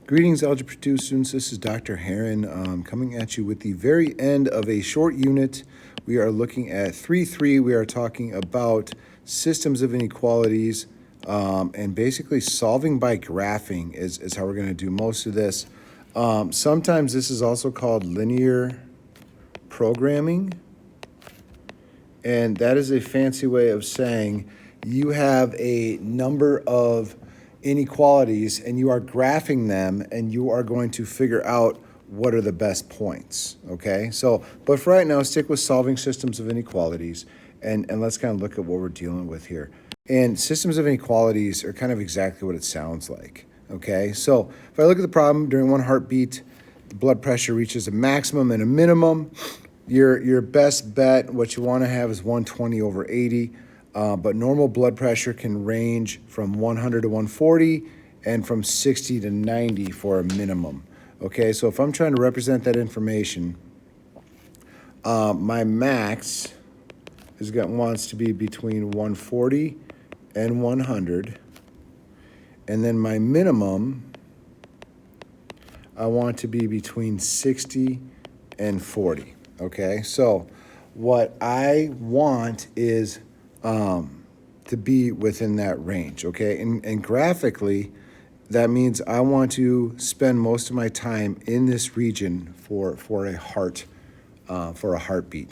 Greetings, Algebra 2 students. This is Dr. Heron coming at you with the very end of a short unit. We are looking at 3.3. We are talking about systems of inequalities and basically solving by graphing is how we're going to do most of this. Sometimes this is also called linear programming, and that is a fancy way of saying you have a number of inequalities and you are graphing them and you are going to figure out what are the best points, okay? So, but for right now, stick with solving systems of inequalities and let's kind of look at what we're dealing with here. And systems of inequalities are kind of exactly what it sounds like, okay? So if I look at the problem, during one heartbeat, the blood pressure reaches a maximum and a minimum. Your best bet, what you want to have is 120/80. But normal blood pressure can range from 100 to 140 and from 60 to 90 for a minimum. Okay, so if I'm trying to represent that information, my max wants to be between 140 and 100. And then my minimum, I want to be between 60 and 40. Okay, so what I want is to be within that range, okay? And graphically, that means I want to spend most of my time in this region for a heartbeat,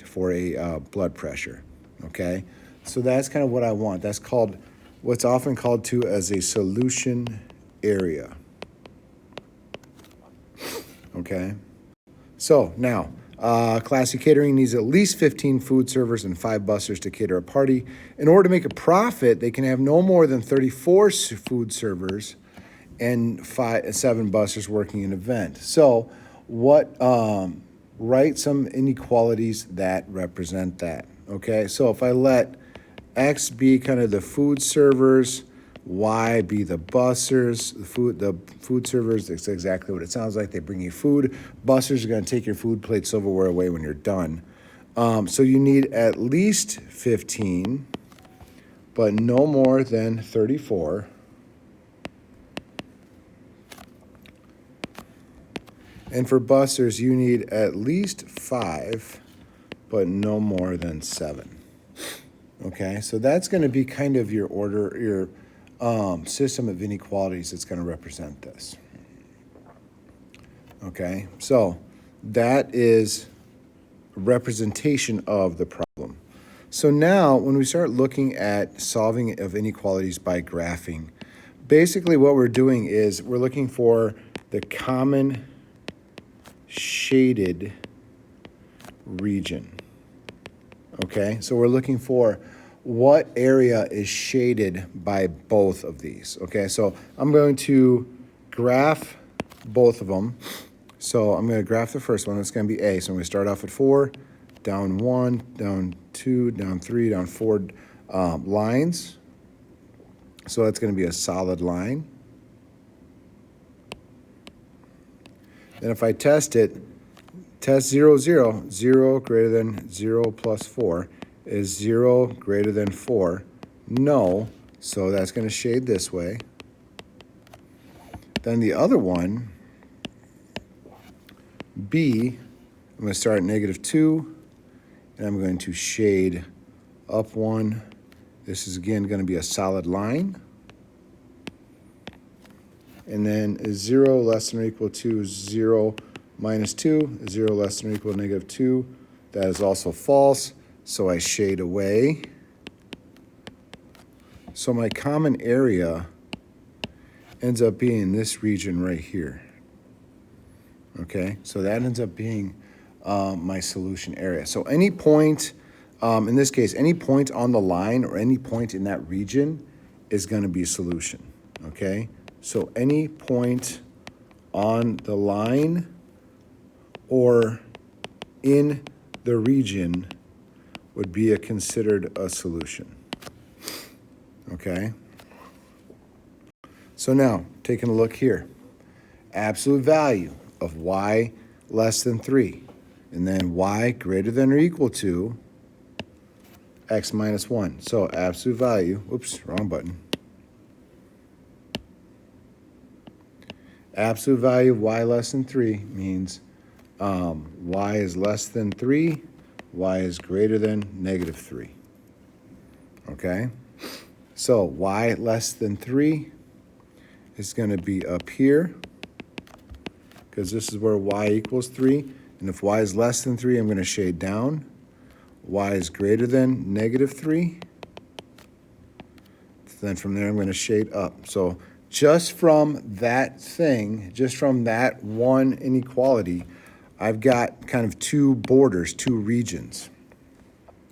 for a blood pressure, okay? So that's kind of what I want. That's called, what's often called to as a solution area, okay? So now, Classy Catering needs at least 15 food servers and 5 bussers to cater a party. In order to make a profit, they can have no more than 34 food servers and 7 bussers working an event. So write some inequalities that represent that, okay? So if I let X be kind of the food servers, Y be the bussers. The food servers, that's exactly what it sounds like. They bring you food. Bussers are going to take your food plate silverware away when you're done. So you need at least 15, but no more than 34. And for bussers, you need at least 5, but no more than 7. Okay, so that's going to be kind of your order, your system of inequalities that's going to represent this. Okay, so that is a representation of the problem. So now when we start looking at solving of inequalities by graphing, basically what we're doing is we're looking for the common shaded region. Okay, so we're looking for what area is shaded by both of these. Okay, so I'm going to graph both of them. So I'm going to graph the first one. That's going to be A. So I'm going to start off at 4, down 1, down 2, down 3, down 4 lines. So that's going to be a solid line. Then if I test it, test 0, 0, 0 greater than 0 plus 4. Is 0 greater than 4? No. So that's going to shade this way. Then the other one, B, I'm going to start at -2, and I'm going to shade up 1. This is, again, going to be a solid line. And then is 0 less than or equal to 0 minus 2, 0 less than or equal to -2. That is also false. So I shade away. So my common area ends up being this region right here. Okay, so that ends up being my solution area. So any point, in this case, any point on the line or any point in that region is going to be a solution. Okay, so any point on the line or in the region would be considered a solution. Okay? So now, taking a look here. Absolute value of y less than 3. And then y greater than or equal to x minus 1. So absolute value, oops, wrong button, Absolute value of y less than 3 means y is less than 3, y is greater than negative 3. Okay? So y less than 3 is going to be up here, because this is where y equals 3. And if y is less than 3, I'm going to shade down. Y is greater than negative 3. Then from there, I'm going to shade up. So just from that thing, just from that one inequality, I've got kind of two borders, two regions.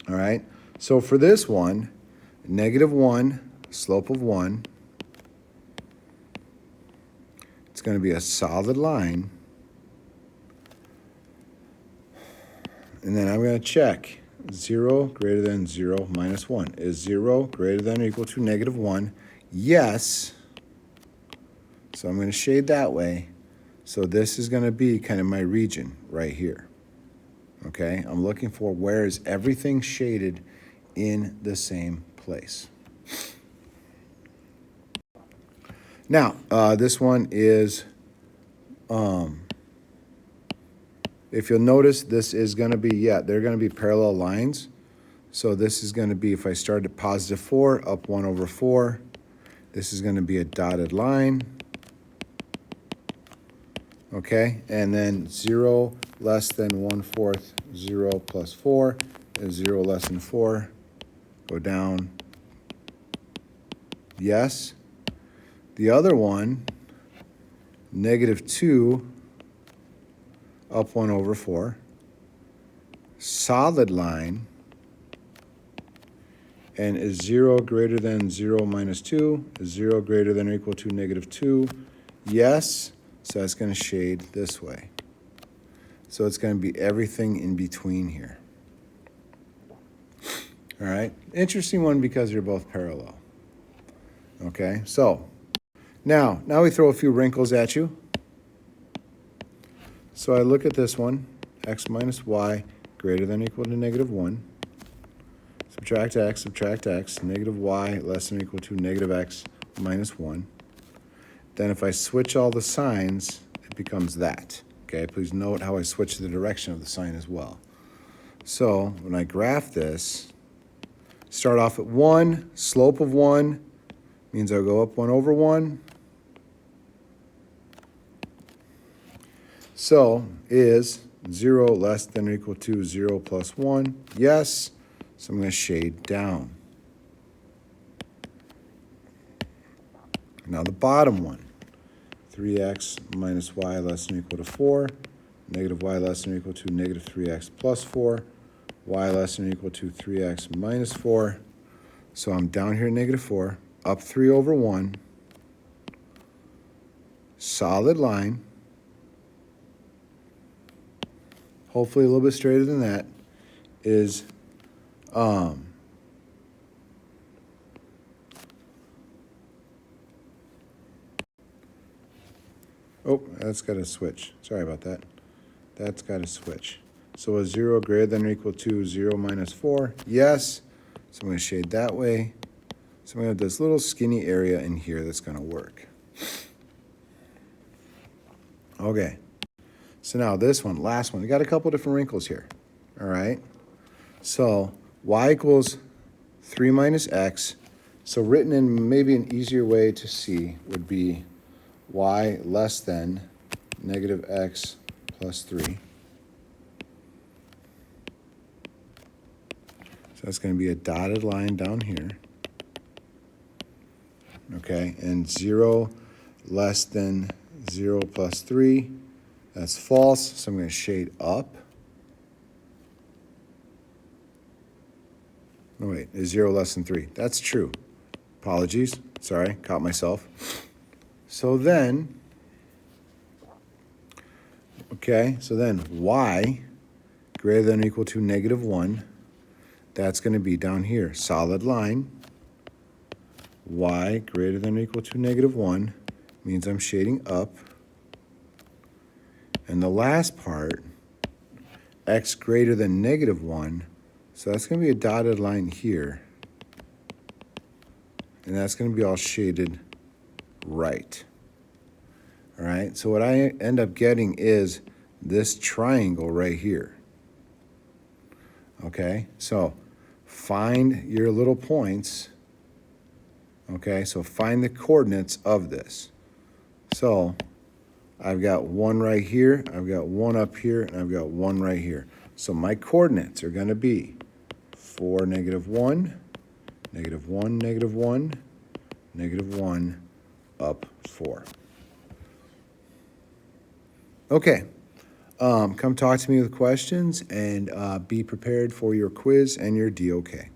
All right? So for this one, negative 1, slope of 1, it's going to be a solid line. And then I'm going to check 0 greater than 0 minus 1. Is 0 greater than or equal to negative 1? Yes. So I'm going to shade that way. So this is going to be kind of my region right here. Okay? I'm looking for where is everything shaded in the same place. Now, this one is, if you'll notice, this is going to be, they're going to be parallel lines. So this is going to be, if I start at positive 4, up 1 over 4, this is going to be a dotted line. Okay, and then 0 less than 1/4, 0 plus 4 is 0 less than 4. Go down. Yes. The other one, negative 2, up 1 over 4. Solid line. And is 0 greater than 0 minus 2? Is 0 greater than or equal to negative 2? Yes. So that's going to shade this way. So it's going to be everything in between here. All right. Interesting one because they're both parallel. Okay. So now we throw a few wrinkles at you. So I look at this one, x minus y greater than or equal to negative 1. Subtract x, negative y less than or equal to negative x minus 1. Then if I switch all the signs, it becomes that. Okay, please note how I switch the direction of the sign as well. So when I graph this, start off at 1, slope of 1 means I'll go up 1 over 1. So is 0 less than or equal to 0 plus 1? Yes. So I'm going to shade down. Now the bottom one, 3x minus y less than or equal to 4, negative y less than or equal to negative 3x plus 4, y less than or equal to 3x minus 4. So I'm down here at negative 4, up 3 over 1, solid line, hopefully a little bit straighter than that, is oh, that's got to switch. Sorry about that. That's got to switch. So is 0 greater than or equal to 0 minus 4? Yes. So I'm going to shade that way. So I'm going to have this little skinny area in here that's going to work. Okay. So now this one, last one. We got a couple different wrinkles here. All right. So y equals 3 minus x. So written in maybe an easier way to see would be y less than negative x plus 3. So that's going to be a dotted line down here. Okay, and 0 less than 0 plus 3. That's false, so I'm going to shade up. No, wait, is 0 less than 3? That's true. Apologies. Sorry, caught myself. So then, okay, so then y greater than or equal to negative 1. That's going to be down here, solid line. Y greater than or equal to negative 1 means I'm shading up. And the last part, x greater than negative 1, so that's going to be a dotted line here. And that's going to be all shaded right. All right, so what I end up getting is this triangle right here. Okay, so find your little points. Okay, so find the coordinates of this. So I've got one right here, I've got one up here, and I've got one right here. So my coordinates are going to be 4, -1, -1, -1, -1, up 4. Okay, come talk to me with questions, and be prepared for your quiz and your DOK.